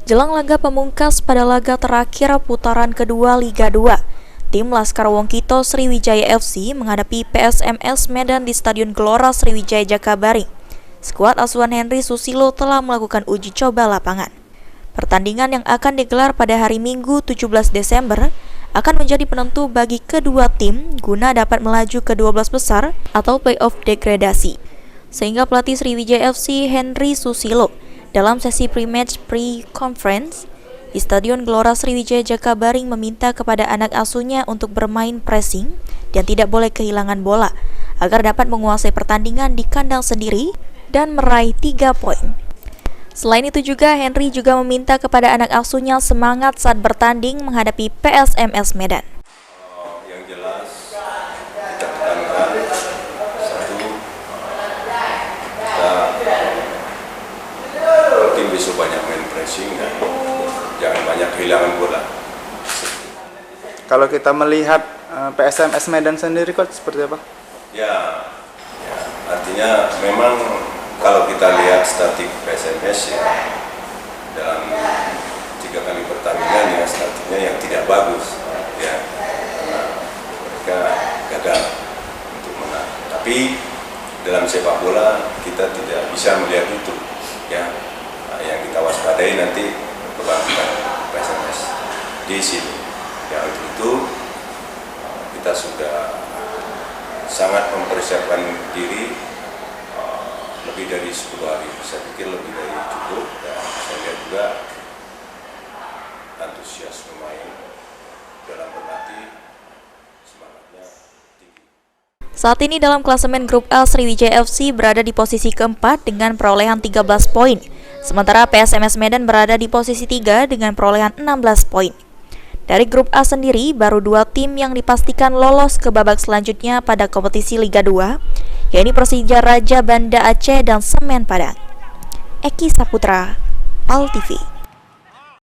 Jelang laga pemungkas pada laga terakhir putaran kedua Liga 2, tim Laskar Wongkito Sriwijaya FC menghadapi PSMS Medan di Stadion Gelora Sriwijaya Jakabaring. Skuad asuhan Henry Susilo telah melakukan uji coba lapangan. Pertandingan yang akan digelar pada hari Minggu 17 Desember akan menjadi penentu bagi kedua tim guna dapat melaju ke 12 besar atau playoff degradasi. Sehingga pelatih Sriwijaya FC Henry Susilo dalam sesi pre-match pre-conference di Stadion Gelora Sriwijaya Jakabaring meminta kepada anak asuhnya untuk bermain pressing dan tidak boleh kehilangan bola agar dapat menguasai pertandingan di kandang sendiri dan meraih 3 poin. Selain itu juga Henry juga meminta kepada anak asuhnya semangat saat bertanding menghadapi PSMS Medan. Yang jelas kita tekankan tim besok banyak main pressing dan jangan banyak kehilangan bola. Kalau kita melihat PSMS Medan sendiri, Coach, seperti apa? Ya, artinya memang kalau kita lihat statik PSMS ya, dalam 3 kali pertandingan ya statiknya yang tidak bagus ya, karena mereka gagal untuk menang. Tapi dalam sepak bola kita tidak bisa melihat itu ya. Yang kita waspadai nanti kebangkitan PSMS di sini. Ya, untuk itu kita sudah sangat mempersiapkan diri lebih dari 10 hari. Saya pikir lebih dari cukup dan saya lihat juga antusias pemain dalam berlatih, semangatnya tinggi. Saat ini dalam klasemen grup L, Sriwijaya FC berada di posisi keempat dengan perolehan 13 poin. Sementara PSMS Medan berada di posisi 3 dengan perolehan 16 poin. Dari grup A sendiri, baru 2 tim yang dipastikan lolos ke babak selanjutnya pada kompetisi Liga 2, yaitu Persija Raja Banda Aceh dan Semen Padang. Eki Saputra, AL TV.